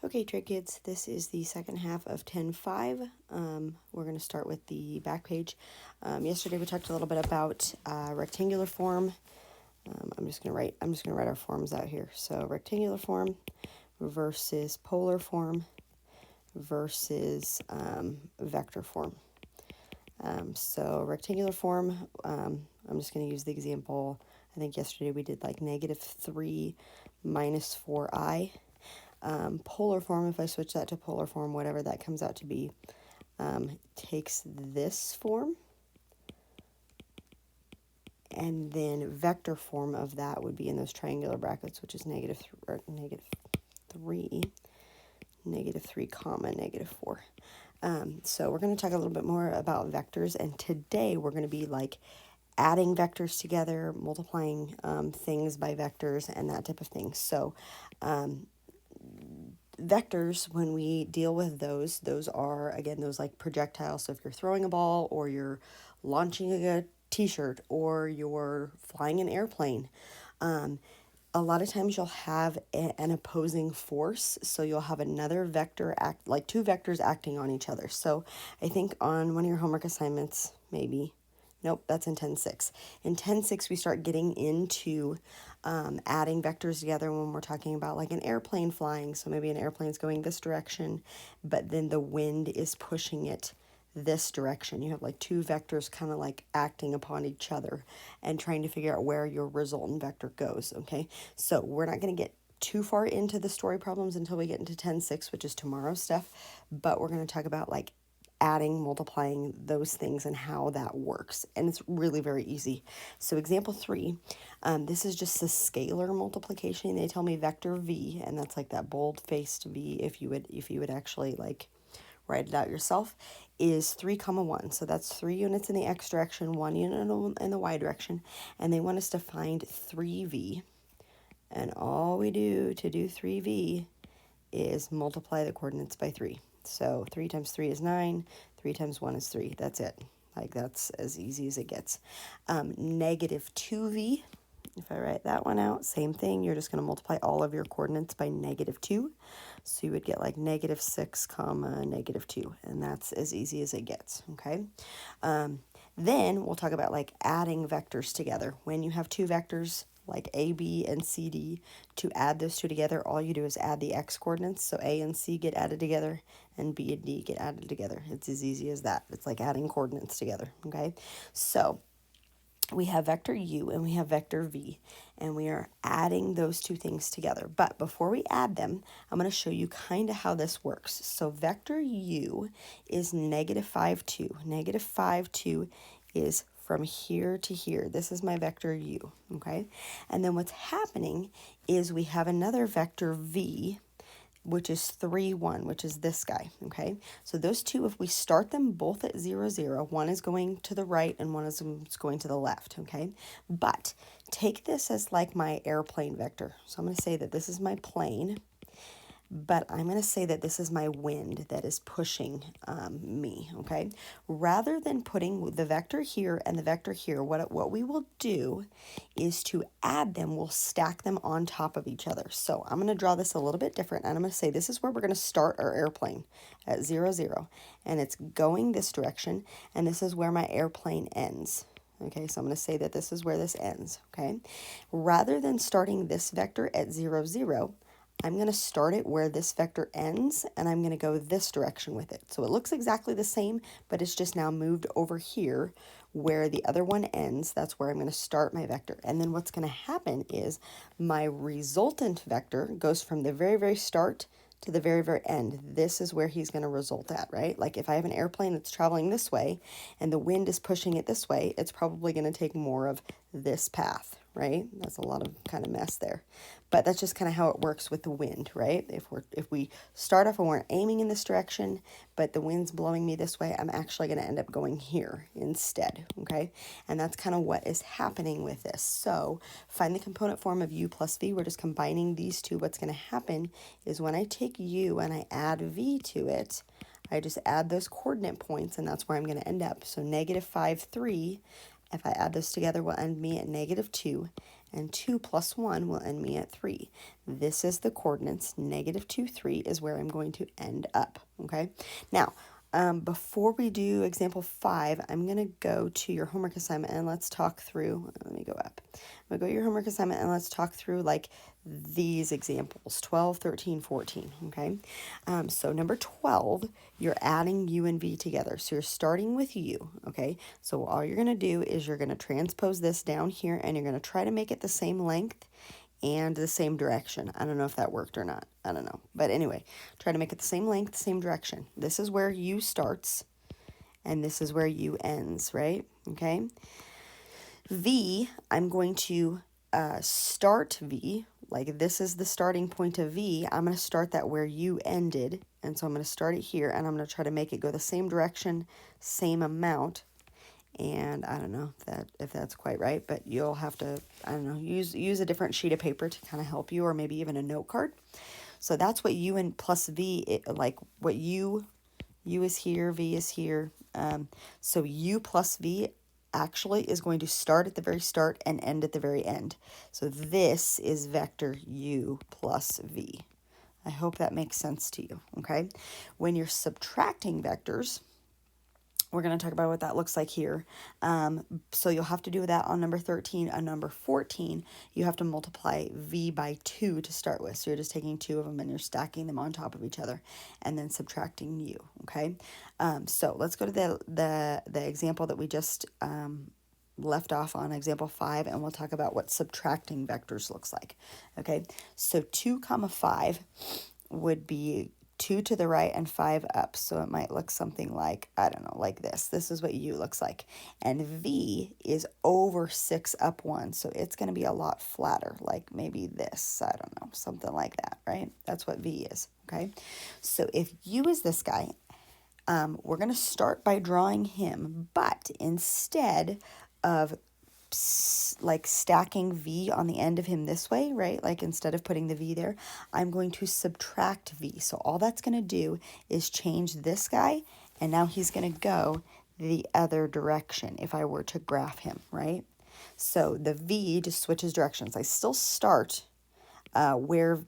Okay, Trig kids, this is the second half of 10.5. We're going to start with the back page. Yesterday we talked a little bit about rectangular form. I'm just going to write our forms out here. So rectangular form versus polar form versus vector form. So rectangular form, I'm just going to use the example. I think yesterday we did like -3 minus 4i. Polar form, if I switch that to polar form, whatever that comes out to be, takes this form, and then vector form of that would be in those triangular brackets, which is -3, -3 comma -4. So we're going to talk a little bit more about vectors, and today we're going to be like adding vectors together, multiplying things by vectors, and that type of thing. So vectors, when we deal with those are, again, those like projectiles. So if you're throwing a ball, or you're launching a t-shirt, or you're flying an airplane, a lot of times you'll have an opposing force. So you'll have another vector act, like two vectors acting on each other. So I think on one of your homework assignments, maybe, nope, that's in 10.6. In 10.6, we start getting into adding vectors together when we're talking about like an airplane flying. So maybe an airplane's going this direction, but then the wind is pushing it this direction. You have like two vectors kind of like acting upon each other and trying to figure out where your resultant vector goes, okay? So we're not going to get too far into the story problems until we get into 10.6, which is tomorrow's stuff, but we're going to talk about like adding, multiplying those things and how that works. And it's really very easy. So example 3, this is just a scalar multiplication. They tell me vector v, and that's like that bold-faced v, if you would actually like write it out yourself, is 3, 1. So that's 3 units in the x direction, 1 unit in the y direction, and they want us to find 3v. And all we do to do 3v is multiply the coordinates by 3. So 3 times 3 is 9, 3 times 1 is 3. That's it. Like, that's as easy as it gets. -2v, if I write that one out, same thing. You're just going to multiply all of your coordinates by -2. So you would get like -6 comma -2. And that's as easy as it gets, okay? Then we'll talk about like adding vectors together. When you have two vectors, like A, B, and C, D, to add those two together, all you do is add the x coordinates. So A and C get added together, and B and D get added together. It's as easy as that. It's like adding coordinates together, okay? So we have vector u and we have vector v, and we are adding those two things together. But before we add them, I'm going to show you kind of how this works. So vector u is -5, 2. -5, 2 is from here to here. This is my vector u, okay? And then what's happening is we have another vector v, which is 3, 1, which is this guy, okay? So those two, if we start them both at 0, 0, one is going to the right and one is going to the left, okay? But take this as like my airplane vector. So I'm going to say that this is my plane, but I'm going to say that this is my wind that is pushing me, okay? Rather than putting the vector here and the vector here, what we will do is to add them. We'll stack them on top of each other. So I'm going to draw this a little bit different, and I'm going to say this is where we're going to start our airplane at 0, 0, and it's going this direction, and this is where my airplane ends. Okay, so I'm going to say that this is where this ends, okay? Rather than starting this vector at 0, 0, I'm going to start it where this vector ends, and I'm going to go this direction with it. So it looks exactly the same, but it's just now moved over here where the other one ends. That's where I'm going to start my vector. And then what's going to happen is my resultant vector goes from the very, very start to the very, very end. This is where he's going to result at, right? Like if I have an airplane that's traveling this way and the wind is pushing it this way, it's probably going to take more of this path, right? That's a lot of kind of mess there. But that's just kind of how it works with the wind, right? If we start off and we're aiming in this direction, but the wind's blowing me this way, I'm actually going to end up going here instead, okay? And that's kind of what is happening with this. So find the component form of u plus v. We're just combining these two. What's going to happen is when I take u and I add v to it, I just add those coordinate points, and that's where I'm going to end up. So -5, 3, if I add those together, will end me at -2. and 2 plus 1 will end me at 3. This is the coordinates. Negative 2, 3 is where I'm going to end up, okay? Now, before we do example 5, I'm going to go to your homework assignment and let's talk through, let me go up. I'm going to go to your homework assignment and let's talk through like these examples, 12, 13, 14, okay? So number 12, you're adding u and v together. So you're starting with u, okay? So all you're going to do is you're going to transpose this down here and you're going to try to make it the same length and the same direction. I don't know if that worked or not. I don't know. But anyway, try to make it the same length, same direction. This is where u starts, and this is where u ends, right? Okay. V, I'm going to start V, like this is the starting point of V. I'm going to start that where u ended, and so I'm going to start it here, and I'm going to try to make it go the same direction, same amount. And I don't know if that's quite right, but you'll have to, I don't know, use a different sheet of paper to kind of help you, or maybe even a note card. So that's what u and plus v, like what u is here, v is here. So u plus v actually is going to start at the very start and end at the very end. So this is vector u plus v. I hope that makes sense to you, okay? When you're subtracting vectors, we're going to talk about what that looks like here. So you'll have to do that on number 13. On number 14, you have to multiply v by 2 to start with. So you're just taking 2 of them and you're stacking them on top of each other and then subtracting u, okay? So let's go to the example that we just left off on, example 5, and we'll talk about what subtracting vectors looks like, okay? So 2 comma 5 would be 2 to the right and 5 up. So it might look something like, I don't know, like this. This is what u looks like. And v is over 6 up 1. So it's going to be a lot flatter, like maybe this. I don't know, something like that, right? That's what v is, okay? So if u is this guy, we're going to start by drawing him, but instead of like stacking v on the end of him this way, right? Like instead of putting the v there, I'm going to subtract v. So all that's going to do is change this guy, and now he's going to go the other direction if I were to graph him, right? So the v just switches directions. I still start where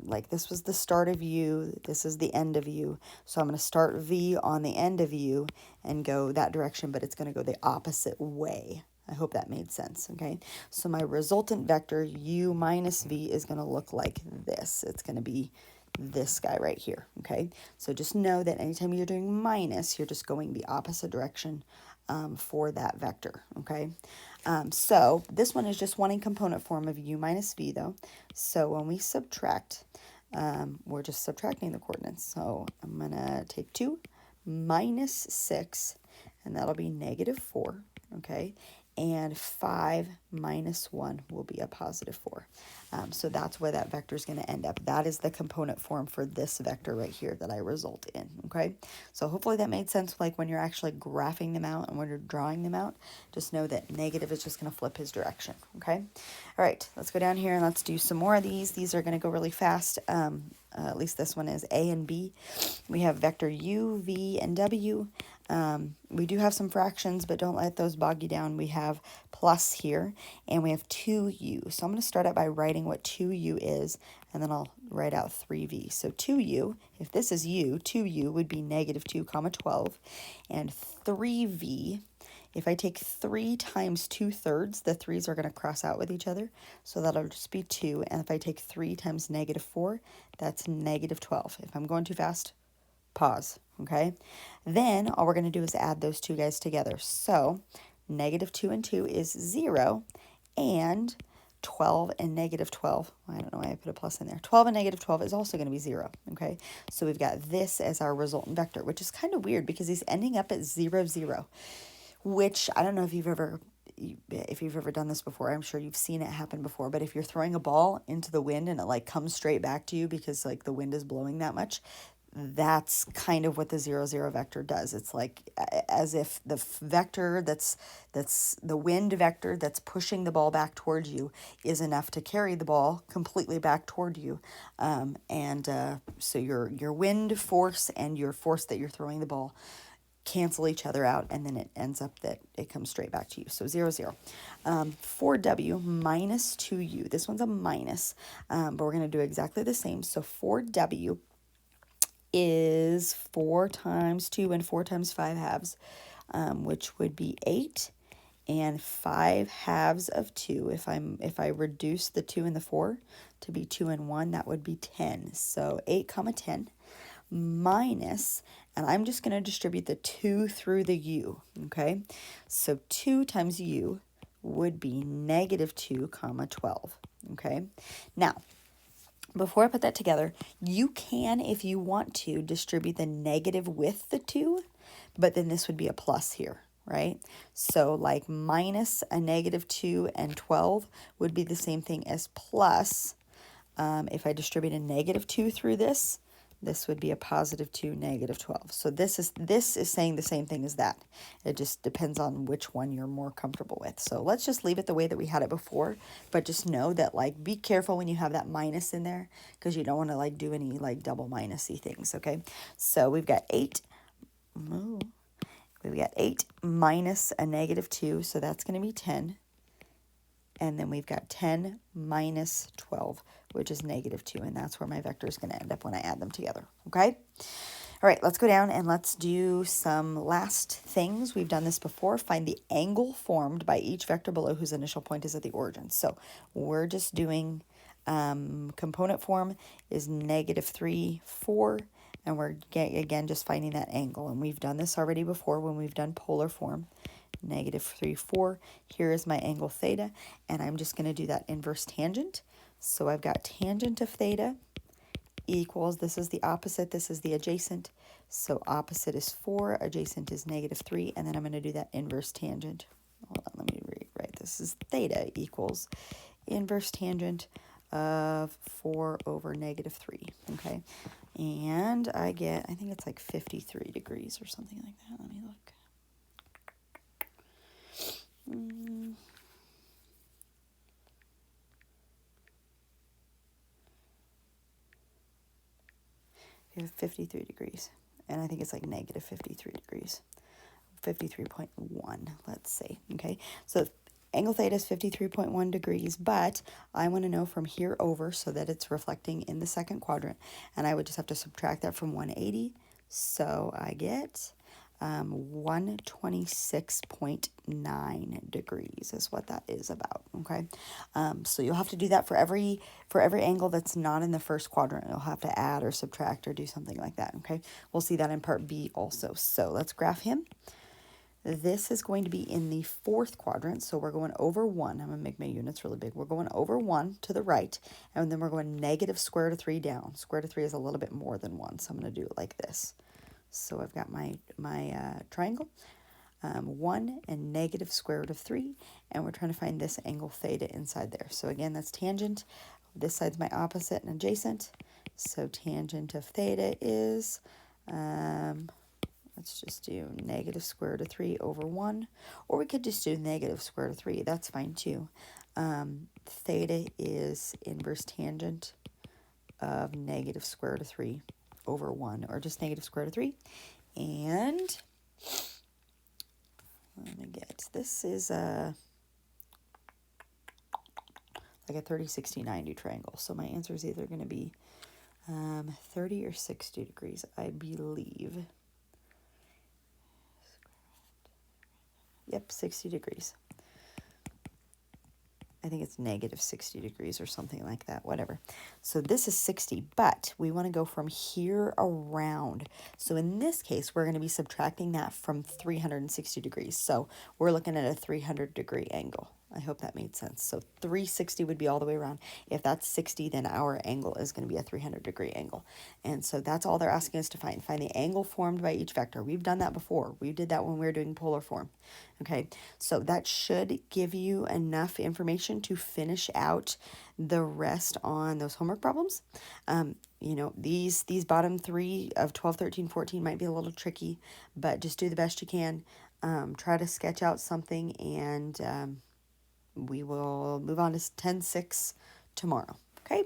like this was the start of u, this is the end of u. So I'm going to start v on the end of u and go that direction, but it's going to go the opposite way. I hope that made sense, okay? So my resultant vector u minus v is going to look like this. It's going to be this guy right here, okay? So just know that anytime you're doing minus, you're just going the opposite direction for that vector, okay? So this one is just one in component form of u minus v, though. So when we subtract, we're just subtracting the coordinates. So I'm going to take 2 minus 6, and that'll be negative 4, okay? And 5 minus 1 will be a positive 4. So that's where that vector is going to end up. That is the component form for this vector right here that I result in, okay? So hopefully that made sense, like when you're actually graphing them out and when you're drawing them out, just know that negative is just going to flip his direction, okay? All right, let's go down here and let's do some more of these. These are going to go really fast. At least this one is A and B. We have vector u, v, and w. We do have some fractions, but don't let those bog you down. We have plus here, and we have 2u. So I'm going to start out by writing what 2u is, and then I'll write out 3v. So 2u, if this is u, 2u would be negative 2 comma 12, and 3v, if I take 3 times 2/3, the 3's are going to cross out with each other, so that'll just be 2, and if I take 3 times negative 4, that's negative 12. If I'm going too fast, pause, okay? Then all we're going to do is add those two guys together. So negative 2 and 2 is 0, and 12 and negative 12, I don't know why I put a plus in there. 12 and negative 12 is also going to be 0, okay? So we've got this as our resultant vector, which is kind of weird because he's ending up at 0, 0, which I don't know if you've ever done this before. I'm sure you've seen it happen before, but if you're throwing a ball into the wind and it like comes straight back to you because like the wind is blowing that much, that's kind of what the 0, 0 vector does. It's like as if the vector that's the wind vector that's pushing the ball back towards you is enough to carry the ball completely back toward you. So your wind force and your force that you're throwing the ball cancel each other out, and then it ends up that it comes straight back to you. So 0, 0. 4w minus 2u. This one's a minus, but we're going to do exactly the same. So 4w is 4 times 2 and 4 times 5 halves, which would be 8. And 5 halves of 2, if I reduce the 2 and the 4 to be 2 and 1, that would be 10. So 8 comma 10 minus, and I'm just going to distribute the 2 through the u, okay? So 2 times u would be negative 2 comma 12, okay? Now, before I put that together, you can, if you want to, distribute the negative with the 2, but then this would be a plus here, right? So like minus a negative 2 and 12 would be the same thing as plus. If I distribute a negative 2 through this would be a positive 2, negative 12. So this is saying the same thing as that. It just depends on which one you're more comfortable with. So let's just leave it the way that we had it before, but just know that, like, be careful when you have that minus in there, because you don't want to like do any like double minusy things, okay? So we've got 8. We've got 8 minus a negative 2, so that's going to be 10. And then we've got 10 minus 12, which is negative 2, and that's where my vector is going to end up when I add them together, okay? All right, let's go down and let's do some last things. We've done this before. Find the angle formed by each vector below whose initial point is at the origin. So we're just doing component form is negative 3, 4, and we're, again, just finding that angle. And we've done this already before when we've done polar form. Negative 3, 4. Here is my angle theta, and I'm just going to do that inverse tangent. So I've got tangent of theta equals, this is the opposite, this is the adjacent. So opposite is 4, adjacent is negative 3, and then I'm going to do that inverse tangent. Hold on, let me rewrite. This is theta equals inverse tangent of 4 over negative 3, okay? And I get, I think it's like 53 degrees or something like that. Let me look. 53 degrees, and I think it's like negative 53 degrees, 53.1, let's say, okay? So angle theta is 53.1 degrees, but I want to know from here over so that it's reflecting in the second quadrant, and I would just have to subtract that from 180, so I get 126.9 degrees is what that is about, okay? So you'll have to do that for every angle that's not in the first quadrant. You'll have to add or subtract or do something like that, okay? We'll see that in part B also. So let's graph him. This is going to be in the fourth quadrant, so we're going over 1. I'm going to make my units really big. We're going over 1 to the right, and then we're going negative square root of 3 down. Square root of 3 is a little bit more than 1, so I'm going to do it like this. So I've got my triangle, 1 and negative square root of 3, and we're trying to find this angle theta inside there. So again, that's tangent. This side's my opposite and adjacent. So tangent of theta is, let's just do negative square root of 3 over 1, or we could just do negative square root of 3. That's fine too. Theta is inverse tangent of negative square root of 3 over 1, or just negative square root of 3. And let me get, this is like a 30, 60, 90 triangle. So my answer is either going to be 30 or 60 degrees, I believe. Yep, 60 degrees. I think it's negative 60 degrees or something like that, whatever. So this is 60, but we want to go from here around. So in this case, we're going to be subtracting that from 360 degrees. So we're looking at a 300 degree angle. I hope that made sense. So 360 would be all the way around. If that's 60, then our angle is going to be a 300 degree angle. And so that's all they're asking us to find. Find the angle formed by each vector. We've done that before. We did that when we were doing polar form. Okay, so that should give you enough information to finish out the rest on those homework problems. You know, these bottom 3 of 12, 13, 14 might be a little tricky, but just do the best you can. Try to sketch out something, and we will move on to 10-6 tomorrow. Okay.